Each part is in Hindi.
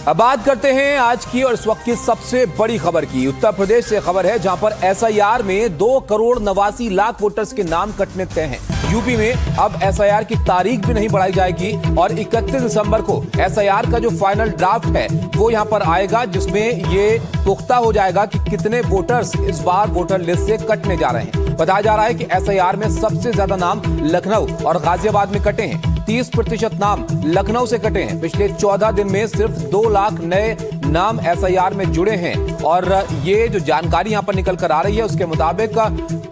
अब बात करते हैं आज की और इस वक्त की सबसे बड़ी खबर की। उत्तर प्रदेश से खबर है जहां पर एसआईआर में 2,89,00,000 वोटर्स के नाम कटने तय हैं। यूपी में अब एसआईआर की तारीख भी नहीं बढ़ाई जाएगी और 31 दिसंबर को एसआईआर का जो फाइनल ड्राफ्ट है वो यहां पर आएगा, जिसमें ये पुख्ता हो जाएगा कि कितने वोटर्स इस बार वोटर लिस्ट से कटने जा रहे हैं। बताया जा रहा है कि एसआईआर में सबसे ज्यादा नाम लखनऊ और गाजियाबाद में कटे हैं। 30% नाम लखनऊ से कटे हैं। पिछले 14 दिन में सिर्फ 2 लाख नए नाम एसआईआर में जुड़े हैं और ये जो जानकारी यहां पर निकल कर आ रही है उसके मुताबिक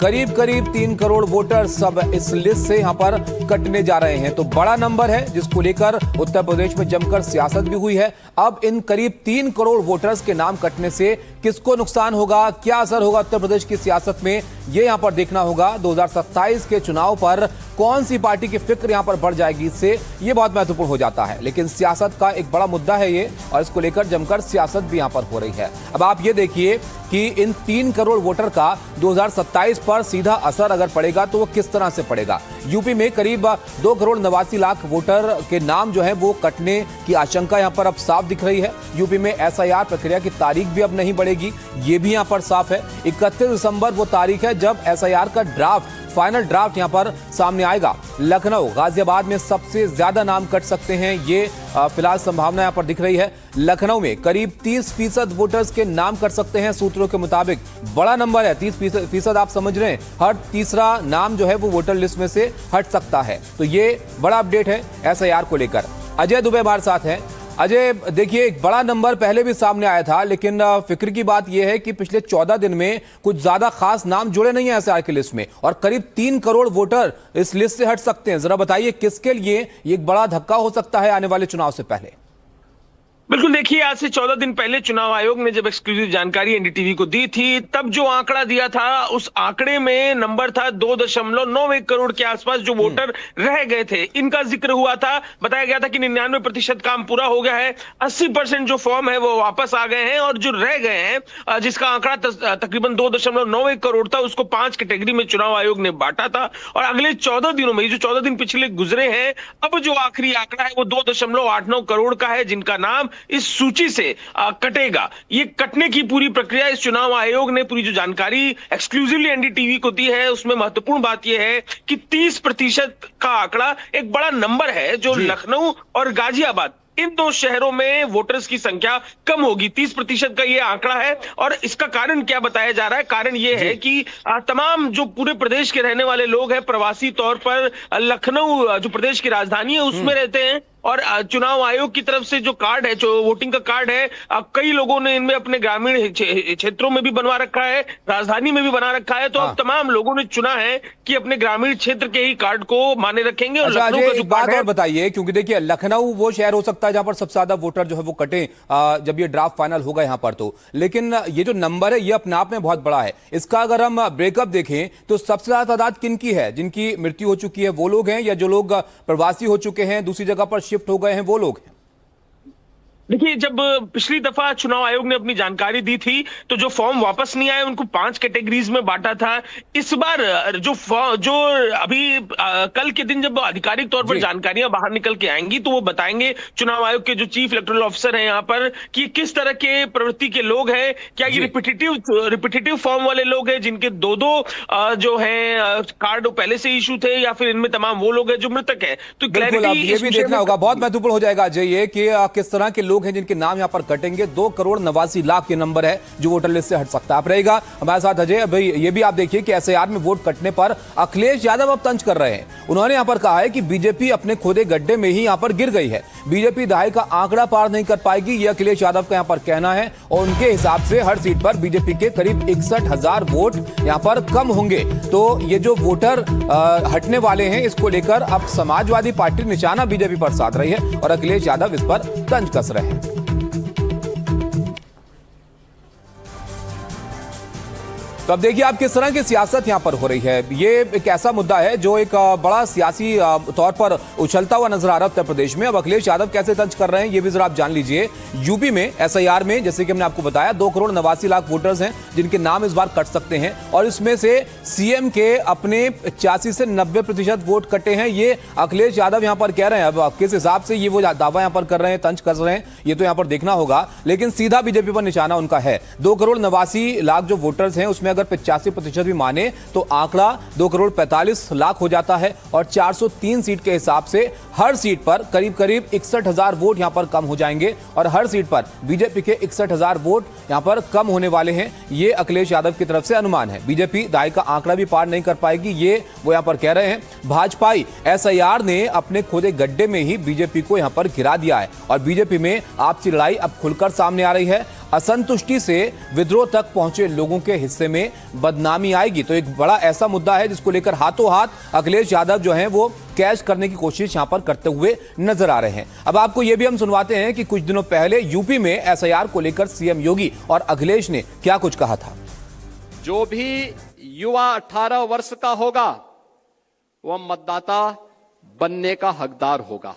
करीब 3 करोड़ वोटर सब इस लिस्ट से यहां पर कटने जा रहे हैं। तो बड़ा नंबर है जिसको लेकर उत्तर प्रदेश में जमकर सियासत भी हुई है। अब इन करीब 3 करोड़ वोटर्स के नाम कटने से किसको नुकसान होगा, क्या असर होगा उत्तर प्रदेश की सियासत में, ये यहां पर देखना होगा। 2027 के चुनाव पर कौन सी पार्टी की फिक्र यहां पर बढ़ जाएगी, इससे ये बहुत महत्वपूर्ण हो जाता है। लेकिन सियासत का एक बड़ा मुद्दा है ये, और इसको लेकर जमकर सियासत भी यहां पर हो रही है। अब आप ये देखिए कि इन 3 करोड़ वोटर का 2027 पर सीधा असर अगर पड़ेगा तो वो किस तरह से पड़ेगा। यूपी में करीब 2,89,00,000 वोटर के नाम जो है वो कटने की आशंका यहां पर अब साफ दिख रही है। यूपी में एसआईआर प्रक्रिया की तारीख भी अब नहीं बढ़ेगी, ये भी यहां पर साफ है। 31 दिसंबर वो तारीख है जब एसआईआर का ड्राफ्ट, फाइनल ड्राफ्ट यहां पर सामने आएगा। लखनऊ, गाजियाबाद में सबसे ज्यादा नाम कट सकते हैं, ये फिलहाल संभावना यहां पर दिख रही है। लखनऊ में करीब 30% वोटर्स के नाम कट सकते हैं सूत्रों के मुताबिक। बड़ा नंबर है, 30%। आप समझ रहे हैं, हर तीसरा नाम जो है वो वोटर लिस्ट में से हट सकता है। तो ये बड़ा अपडेट है एसआईआर को लेकर। अजय दुबे हमारे साथ हैं। अजय, देखिए, एक बड़ा नंबर पहले भी सामने आया था, लेकिन फिक्र की बात यह है कि पिछले 14 दिन में कुछ ज्यादा खास नाम जुड़े नहीं है एसआईआर की लिस्ट में, और करीब 3 करोड़ वोटर इस लिस्ट से हट सकते हैं। जरा बताइए किसके लिए ये एक बड़ा धक्का हो सकता है आने वाले चुनाव से पहले। बिल्कुल, देखिए, आज से 14 दिन पहले चुनाव आयोग ने जब एक्सक्लूसिव जानकारी एनडीटीवी को दी थी, तब जो आंकड़ा दिया था उस आंकड़े में नंबर था 2.91 करोड़ के आसपास जो वोटर रह गए थे। इनका जिक्र हुआ था, बताया गया था कि 99% काम पूरा हो गया है, 80% जो फॉर्म है वो वापस आ गए हैं, और जो रह गए हैं जिसका आंकड़ा तकरीबन 2.91 करोड़ था, उसको 5 कैटेगरी में चुनाव आयोग ने बांटा था। और अगले 14 दिनों में, जो 14 दिन पिछले गुजरे हैं, अब जो आखिरी आंकड़ा है वो 2.89 करोड़ का है, जिनका नाम इस सूची से कटेगा। ये कटने की पूरी प्रक्रिया इस चुनाव आयोग ने पूरी जो जानकारी एक्सक्लूसिवली एनडीटीवी को दी है, उसमें महत्वपूर्ण बात यह है कि 30% का आंकड़ा एक बड़ा नंबर है, जो लखनऊ और गाजियाबाद, इन 2 शहरों में वोटर्स की संख्या कम होगी। 30% का ये आंकड़ा है। और इसका कारण क्या बताया जा रहा है? कारण ये है कि तमाम जो पूरे प्रदेश के रहने वाले लोग हैं, प्रवासी तौर पर लखनऊ जो प्रदेश की राजधानी है उसमें रहते हैं, और चुनाव आयोग की तरफ से जो कार्ड है, जो वोटिंग का कार्ड है, कई लोगों ने इनमें अपने ग्रामीण क्षेत्रों में भी बनवा रखा है, राजधानी में भी बना रखा है। तो अब तमाम लोगों ने चुना है कि अपने ग्रामीण क्षेत्र के ही कार्ड को माने रखेंगे। और अच्छा, लखनऊ का जो बात और बताइए, क्योंकि देखिए लखनऊ वो शहर हो सकता है जहां पर सबसे ज्यादा वोटर जो है वो कटे जब ये ड्राफ्ट फाइनल होगा यहां पर, तो लेकिन ये जो नंबर है ये अपने आप में बहुत बड़ा है। इसका अगर हम ब्रेकअप देखें तो सबसे ज्यादा तादाद किनकी है? जिनकी मृत्यु हो चुकी है वो लोग हैं, या जो लोग प्रवासी हो चुके हैं, दूसरी जगह पर शिफ्ट हो गए हैं, वो लोग हैं? देखिए, जब पिछली दफा चुनाव आयोग ने अपनी जानकारी दी थी तो जो फॉर्म वापस नहीं आए उनको 5 कैटेगरीज में बांटा था। इस बार जो अभी कल के दिन जब आधिकारिक तौर पर जानकारियां बाहर निकल के आएंगी तो वो बताएंगे चुनाव आयोग के जो चीफ इलेक्टोरल ऑफिसर हैं यहाँ पर कि किस तरह के प्रवृत्ति के लोग हैं। क्या ये रिपीटेटिव फॉर्म वाले लोग हैं जिनके दो जो है कार्ड पहले से इशू थे, या फिर इनमें तमाम वो लोग हैं जो मृतक है? तो क्लैरिटी ये भी देखना होगा। बहुत महत्वपूर्ण हो जाएगा अजय ये कि किस तरह के लोग हैं जिनके नाम यहां पर कटेंगे। 2,89,00,000 के नंबर है जो वोटर लिस्ट से हट सकता है। आप रहेगा हमारे साथ अजय। भाई, ये भी आप देखिए कि एसआईआर में वोट कटने पर अखिलेश यादव अब तंज कर रहे हैं। उन्होंने यहां पर कहा है कि बीजेपी अपने खोदे गड्ढे में ही यहां पर गिर गई है, बीजेपी दहाई का आंकड़ा पार नहीं कर पाएगी, यह अखिलेश यादव का यहां पर कहना है। और उनके हिसाब से हर सीट पर बीजेपी के करीब 61,000 वोट यहां पर कम होंगे। तो ये जो वोटर हटने वाले हैं, इसको लेकर अब समाजवादी पार्टी निशाना बीजेपी पर साध रही है और अखिलेश यादव इस पर तंज कस रहे हैं। तो अब देखिए आप किस तरह की सियासत यहां पर हो रही है। ये एक ऐसा मुद्दा है जो एक बड़ा सियासी तौर पर उछलता हुआ नजर आ रहा है उत्तर प्रदेश में। अब अखिलेश यादव कैसे तंज कर रहे हैं ये भी जरा आप जान लीजिए। यूपी में एसआईआर में जैसे कि हमने आपको बताया 2,89,00,000 वोटर्स हैं जिनके नाम इस बार कट सकते हैं और इसमें से सीएम के अपने 85 से 90% वोट कटे हैं। ये अखिलेश यादव यहां पर कह रहे हैं। अब किस हिसाब से ये वो दावा यहां पर कर रहे हैं, तंज कर रहे हैं, ये तो यहां पर देखना होगा, लेकिन सीधा बीजेपी पर निशाना उनका है। 2,89,00,000 जो वोटर्स हैं उसमें अगर 85% भी माने तो आंकड़ा 2,45,00,000 हो जाता है और 403 सीट के हिसाब से हर सीट पर करीब करीब 61,000 वोट यहां पर कम हो जाएंगे और हर सीट पर बीजेपी के 61,000 वोट यहां पर कम होने वाले हैं। ये अखिलेश यादव की तरफ से अनुमान है। बीजेपी दाई का आंकड़ा भी पार नहीं कर पाएगी, ये वो यहां पर कह रहे हैं। भाजपाई एसआईआर ने अपने खोदे गड्ढे में ही बीजेपी को यहां पर गिरा दिया है और बीजेपी में आपसी लड़ाई अब खुलकर सामने आ रही है। असंतुष्टि से विद्रोह तक पहुंचे लोगों के हिस्से में बदनामी आएगी। तो एक बड़ा ऐसा मुद्दा है जिसको लेकर हाथों हाथ अखिलेश यादव जो हैं वो कैश करने की कोशिश यहां पर करते हुए नजर आ रहे हैं। अब आपको यह भी हम सुनवाते हैं कि कुछ दिनों पहले यूपी में एसआईआर को लेकर सीएम योगी और अखिलेश ने क्या कुछ कहा था। जो भी युवा 18 वर्ष का होगा वह मतदाता बनने का हकदार होगा।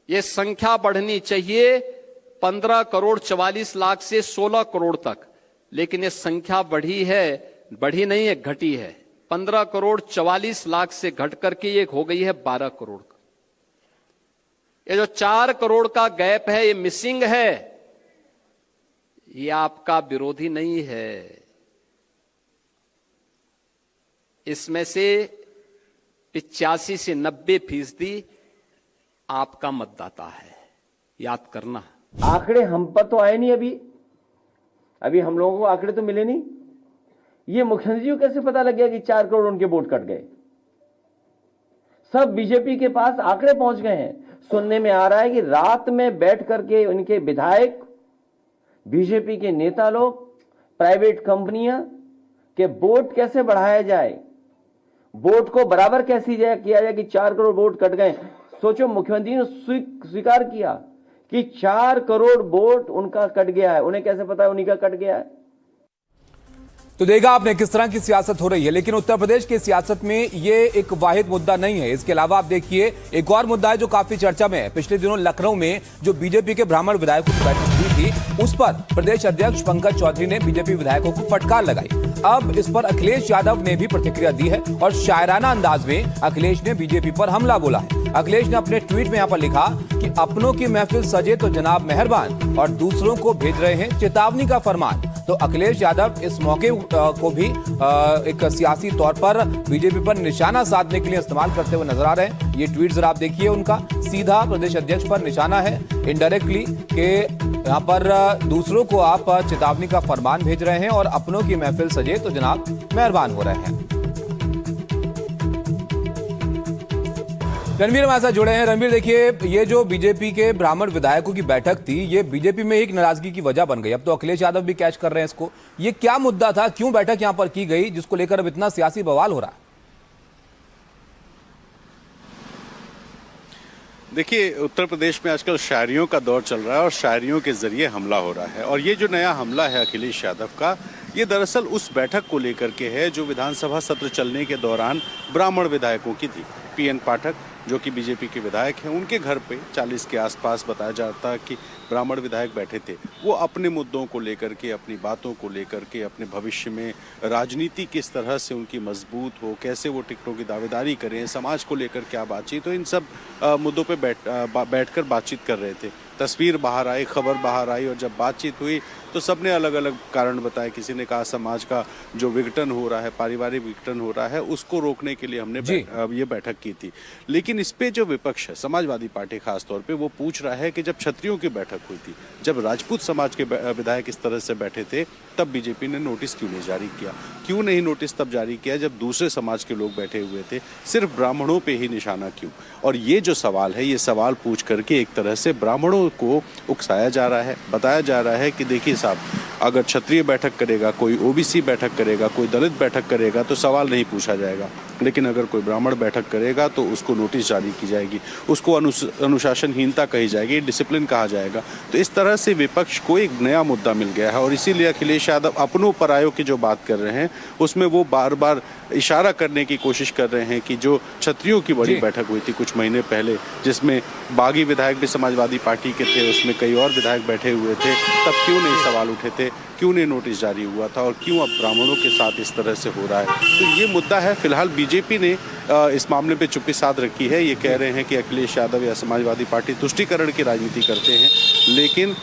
यह संख्या बढ़नी चाहिए 15 करोड़ 44 लाख से 16 करोड़ तक, लेकिन ये संख्या बढ़ी नहीं है, घटी है। 15 करोड़ 44 लाख से घट करके ये हो गई है 12 करोड़ का। ये जो 4 करोड़ का गैप है, ये मिसिंग है। ये आपका विरोधी नहीं है, इसमें से 85 से 90% आपका मतदाता है, याद करना। आंकड़े हम पर तो आए नहीं, अभी हम लोगों को आंकड़े तो मिले नहीं। ये मुख्यमंत्री जी को कैसे पता लग गया कि 4 करोड़ उनके वोट कट गए? सब बीजेपी के पास आंकड़े पहुंच गए हैं। सुनने में आ रहा है कि रात में बैठ करके उनके विधायक, बीजेपी के नेता लोग, प्राइवेट कंपनियां के वोट कैसे बढ़ाया जाए, वोट को बराबर कैसे किया जाए कि 4 करोड़ वोट कट गए। सोचो, मुख्यमंत्री ने स्वीकार किया कि 4 करोड़ वोट उनका कट गया है। उन्हें कैसे पता है उन्हीं का कट गया है? तो देखा आपने किस तरह की सियासत हो रही है। लेकिन उत्तर प्रदेश की सियासत में ये एक वाहिद मुद्दा नहीं है। इसके अलावा आप देखिए एक और मुद्दा है जो काफी चर्चा में है। पिछले दिनों लखनऊ में जो बीजेपी के ब्राह्मण विधायकों की बैठक हुई थी उस पर प्रदेश अध्यक्ष पंकज चौधरी ने बीजेपी विधायकों को फटकार लगाई। अब इस पर अखिलेश यादव ने भी प्रतिक्रिया दी है और शायराना अंदाज में अखिलेश ने बीजेपी पर हमला बोला है। अखिलेश ने अपने ट्वीट में यहां पर लिखा कि अपनों की महफिल सजे तो जनाब मेहरबान और दूसरों को भेज रहे हैं चेतावनी का फरमान। तो अखिलेश यादव इस मौके को भी एक सियासी तौर पर बीजेपी पर निशाना साधने के लिए इस्तेमाल करते हुए नजर आ रहे हैं। ये ट्वीट जरा आप देखिए, उनका सीधा प्रदेश अध्यक्ष पर निशाना है इनडायरेक्टली कि यहाँ पर दूसरों को आप चेतावनी का फरमान भेज रहे हैं और अपनों की महफिल सजे तो जनाब मेहरबान हो रहे हैं। रणवीर हमारे साथ जुड़े हैं। रणवीर, देखिए ये जो बीजेपी के ब्राह्मण विधायकों की बैठक थी ये बीजेपी में एक नाराजगी की वजह बन गई। अब तो अखिलेश यादव भी कैच कर रहे हैं इसको। ये क्या मुद्दा था, क्यों बैठक यहां पर की गई जिसको लेकर अब इतना सियासी बवाल हो रहा है? देखिए, उत्तर प्रदेश में आजकल शायरियों का दौर चल रहा है और शायरियों के जरिए हमला हो रहा है और ये जो नया हमला है अखिलेश यादव का, ये दरअसल उस बैठक को लेकर के है जो विधानसभा सत्र चलने के दौरान ब्राह्मण विधायकों की थी। पीएन पाठक जो कि बीजेपी के विधायक हैं, उनके घर पे 40 के आसपास बताया जाता है कि ब्राह्मण विधायक बैठे थे। वो अपने मुद्दों को लेकर के, अपनी बातों को लेकर के, अपने भविष्य में राजनीति किस तरह से उनकी मजबूत हो, कैसे वो टिकटों की दावेदारी करें, समाज को लेकर क्या बातचीत, तो इन सब मुद्दों पे बैठकर बातचीत कर रहे थे। तस्वीर बाहर आई, खबर बाहर आई और जब बातचीत हुई तो सबने अलग अलग कारण बताए। किसी ने कहा समाज का जो विघटन हो रहा है, पारिवारिक विघटन हो रहा है, उसको रोकने के लिए हमने ये बैठक की थी। लेकिन इस पे जो विपक्ष है, समाजवादी पार्टी खास तौर पे, वो पूछ रहा है कि जब क्षत्रियों की बैठक हुई थी, जब राजपूत समाज के विधायक इस तरह से बैठे थे, तब बीजेपी ने नोटिस क्यों नहीं जारी किया? क्यों नहीं नोटिस तब जारी किया जब दूसरे समाज के लोग बैठे हुए थे? सिर्फ ब्राह्मणों पे ही निशाना क्यों? और ये जो सवाल है, ये सवाल पूछ करके एक तरह से ब्राह्मणों ब्राह्मणों को उकसाया जा रहा है, बताया जा रहा है कि देखिए साहब, अगर क्षत्रिय बैठक करेगा, कोई ओबीसी बैठक करेगा, कोई दलित बैठक करेगा तो सवाल नहीं पूछा जाएगा, लेकिन अगर कोई ब्राह्मण बैठक करेगा तो उसको नोटिस जारी की जाएगी, उसको अनुशासनहीनता कही जाएगी, डिसिप्लिन कहा जाएगा। तो इस तरह से विपक्ष को एक नया मुद्दा मिल गया है और इसीलिए अखिलेश यादव अपनों परायों की जो बात कर रहे हैं उसमें वो बार बार इशारा करने की कोशिश कर रहे हैं कि जो क्षत्रियों की बड़ी बैठक हुई थी कुछ महीने पहले, जिसमें बागी विधायक भी समाजवादी पार्टी के थे, उसमें कई और विधायक बैठे हुए थे, तब क्यों नहीं सवाल उठे थे, क्यों नहीं नोटिस जारी हुआ था और क्यों अब ब्राह्मणों के साथ इस तरह से हो रहा है। तो ये मुद्दा है। फिलहाल बीजेपी ने इस मामले पे चुप्पी साध रखी है। ये कह रहे हैं कि अखिलेश यादव या समाजवादी पार्टी तुष्टीकरण की राजनीति करते हैं, लेकिन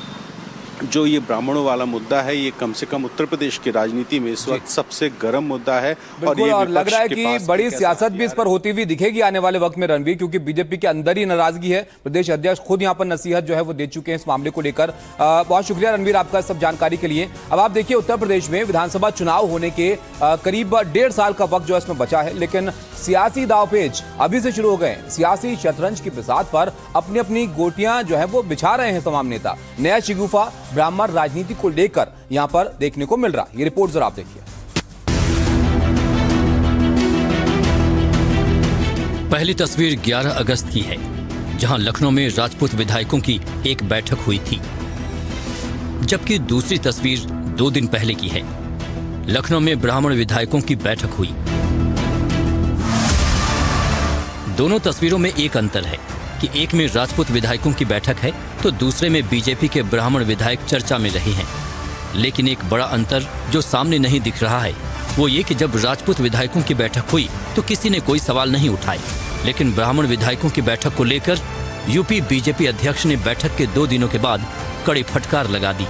जो ये ब्राह्मणों वाला मुद्दा है ये कम से कम उत्तर प्रदेश की राजनीति में इस वक्त सबसे गर्म मुद्दा है। और लग रहा है कि बड़ी सियासत भी इस पर होती हुई दिखेगी आने वाले वक्त में रणवीर, क्योंकि बीजेपी के अंदर ही नाराजगी है। प्रदेश अध्यक्ष खुद यहां पर नसीहत जो है वो दे चुके हैं इस मामले को लेकर। बहुत शुक्रिया रणवीर आपका सब जानकारी के लिए। अब आप देखिए, उत्तर प्रदेश में विधानसभा चुनाव होने के करीब 1.5 साल का वक्त जो है इसमें बचा है, लेकिन सियासी दावपेच अभी से शुरू हो गए। सियासी शतरंज की बिसात पर अपनी अपनी गोटियां जो है वो बिछा रहे हैं तमाम नेता। नया शिगुफा ब्राह्मण राजनीति को लेकर यहां पर देखने को मिल रहा है। ये रिपोर्ट जरा आप देखिए। पहली तस्वीर 11 अगस्त की है, जहां लखनऊ में राजपूत विधायकों की एक बैठक हुई थी, जबकि दूसरी तस्वीर 2 दिन पहले की है। लखनऊ में ब्राह्मण विधायकों की बैठक हुई। दोनों तस्वीरों में एक अंतर है कि एक में राजपूत विधायकों की बैठक है तो दूसरे में बीजेपी के ब्राह्मण विधायक चर्चा में रहे हैं। लेकिन एक बड़ा अंतर जो सामने नहीं दिख रहा है वो ये कि जब राजपूत विधायकों की बैठक हुई तो किसी ने कोई सवाल नहीं उठाए, लेकिन ब्राह्मण विधायकों की बैठक को लेकर यूपी बीजेपी अध्यक्ष ने बैठक के 2 दिनों के बाद कड़ी फटकार लगा दी।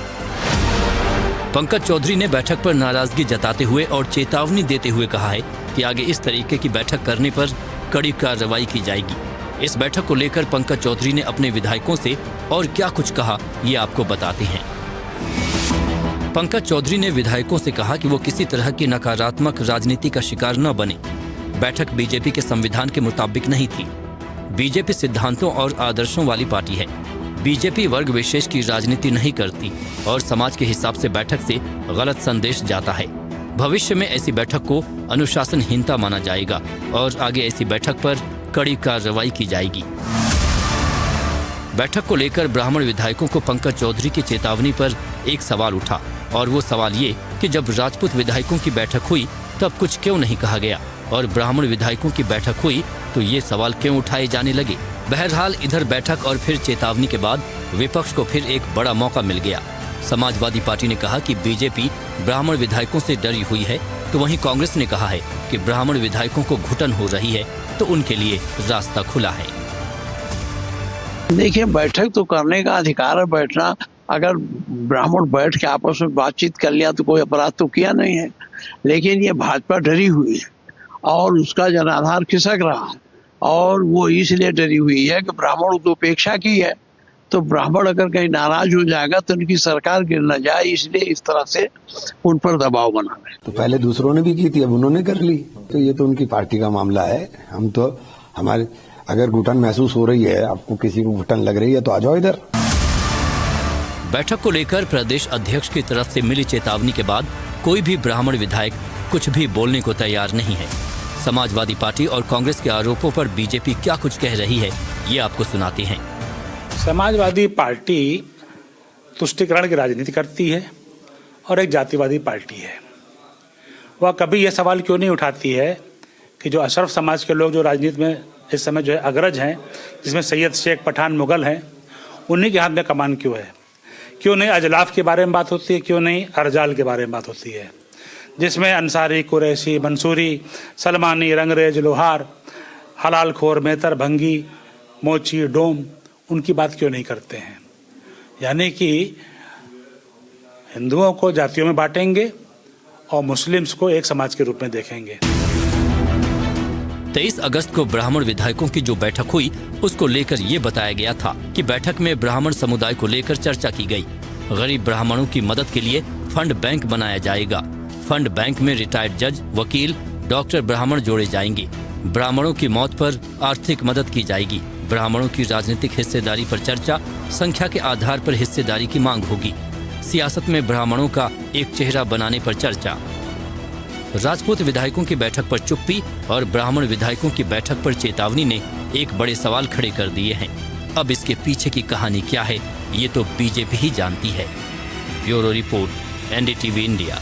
पंकज चौधरी ने बैठक पर नाराजगी जताते हुए और चेतावनी देते हुए कहा है कि आगे इस तरीके की बैठक करने पर कड़ी कार्रवाई की जाएगी। इस बैठक को लेकर पंकज चौधरी ने अपने विधायकों से और क्या कुछ कहा, ये आपको बताते हैं। पंकज चौधरी ने विधायकों से कहा कि वो किसी तरह की नकारात्मक राजनीति का शिकार न बने। बैठक बीजेपी के संविधान के मुताबिक नहीं थी। बीजेपी सिद्धांतों और आदर्शों वाली पार्टी है। बीजेपी वर्ग विशेष की राजनीति नहीं करती और समाज के हिसाब से बैठक से गलत संदेश जाता है। भविष्य में ऐसी बैठक को अनुशासनहीनता माना जाएगा और आगे ऐसी बैठक पर कड़ी कार्रवाई की जाएगी। बैठक को लेकर ब्राह्मण विधायकों को पंकज चौधरी की चेतावनी पर एक सवाल उठा और वो सवाल ये कि जब राजपूत विधायकों की बैठक हुई तब कुछ क्यों नहीं कहा गया और ब्राह्मण विधायकों की बैठक हुई तो ये सवाल क्यों उठाए जाने लगे। बहरहाल इधर बैठक और फिर चेतावनी के बाद विपक्ष को फिर एक बड़ा मौका मिल गया। समाजवादी पार्टी ने कहा कि बीजेपी ब्राह्मण विधायकों से डरी हुई है, तो वहीं कांग्रेस ने कहा है कि ब्राह्मण विधायकों को घुटन हो रही है तो उनके लिए रास्ता खुला है। देखिए, बैठक तो करने का अधिकार है, बैठना। अगर ब्राह्मण बैठ के आपस में बातचीत कर लिया तो कोई अपराध तो किया नहीं है, लेकिन ये भाजपा डरी हुई है और उसका जनाधार खिसक रहा है और वो इसलिए डरी हुई है कि ब्राह्मण तो उपेक्षा की है, तो ब्राह्मण अगर कहीं नाराज हो जाएगा तो उनकी सरकार गिर न जाए, इसलिए इस तरह से उन पर दबाव बना रहे। तो पहले दूसरों ने भी की थी, अब उन्होंने कर ली, तो ये तो उनकी पार्टी का मामला है। हम तो हमारे अगर घुटन महसूस हो रही है, आपको किसी को घुटन लग रही है तो आ जाओ इधर। बैठक को लेकर प्रदेश अध्यक्ष की तरफ से मिली चेतावनी के बाद कोई भी ब्राह्मण विधायक कुछ भी बोलने को तैयार नहीं है। समाजवादी पार्टी और कांग्रेस के आरोपों पर बीजेपी क्या कुछ कह रही है, ये आपको सुनाते हैं। समाजवादी पार्टी तुष्टीकरण की राजनीति करती है और एक जातिवादी पार्टी है। वह कभी यह सवाल क्यों नहीं उठाती है कि जो अशरफ समाज के लोग जो राजनीति में इस समय जो है अग्रज हैं, जिसमें सैयद शेख पठान मुगल हैं, उन्हीं के हाथ में कमान क्यों है? क्यों नहीं अजलाफ के बारे में बात होती है? क्यों नहीं अरजाल के बारे में बात होती है, जिसमें अंसारी, कुरैशी, मंसूरी, सलमानी, रंगरेज, लोहार, हलाल खोर, मेहतर, भंगी, मोची, डोम, उनकी बात क्यों नहीं करते हैं? यानी कि हिंदुओं को जातियों में बांटेंगे और मुस्लिम्स को एक समाज के रूप में देखेंगे। 23 अगस्त को ब्राह्मण विधायकों की जो बैठक हुई उसको लेकर ये बताया गया था कि बैठक में ब्राह्मण समुदाय को लेकर चर्चा की गई। गरीब ब्राह्मणों की मदद के लिए फंड बैंक बनाया जाएगा। फंड बैंक में रिटायर्ड जज, वकील, डॉक्टर ब्राह्मण जोड़े जाएंगे। ब्राह्मणों की मौत पर आर्थिक मदद की जाएगी। ब्राह्मणों की राजनीतिक हिस्सेदारी पर चर्चा, संख्या के आधार पर हिस्सेदारी की मांग होगी। सियासत में ब्राह्मणों का एक चेहरा बनाने पर चर्चा। राजपूत विधायकों की बैठक पर चुप्पी और ब्राह्मण विधायकों की बैठक पर चेतावनी ने एक बड़े सवाल खड़े कर दिए हैं। अब इसके पीछे की कहानी क्या है, ये तो बीजेपी ही जानती है। Bureau report, NDTV India.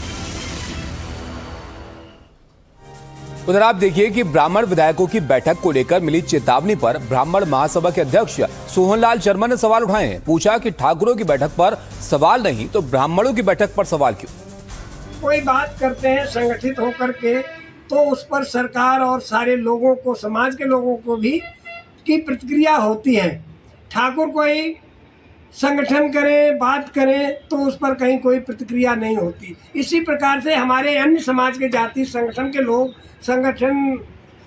उधर आप देखिए कि ब्राह्मण विधायकों की बैठक को लेकर मिली चेतावनी पर ब्राह्मण महासभा के अध्यक्ष सोहनलाल शर्मा ने सवाल उठाए हैं। पूछा कि ठाकुरों की बैठक पर सवाल नहीं तो ब्राह्मणों की बैठक पर सवाल क्यों? कोई बात करते हैं संगठित होकर के तो उस पर सरकार और सारे लोगों को, समाज के लोगों को भी की प्रतिक्रिया होती है। ठाकुर कोई संगठन करे, बात करें तो उस पर कहीं कोई प्रतिक्रिया नहीं होती। इसी प्रकार से हमारे अन्य समाज के जाति संगठन के लोग संगठन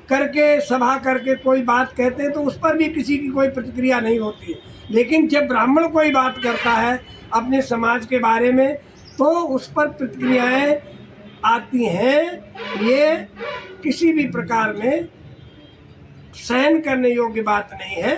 करके, सभा करके कोई बात कहते हैं तो उस पर भी किसी की कोई प्रतिक्रिया नहीं होती। लेकिन जब ब्राह्मण कोई बात करता है अपने समाज के बारे में तो उस पर प्रतिक्रियाएं आती हैं। ये किसी भी प्रकार में सहन करने योग्य बात नहीं है।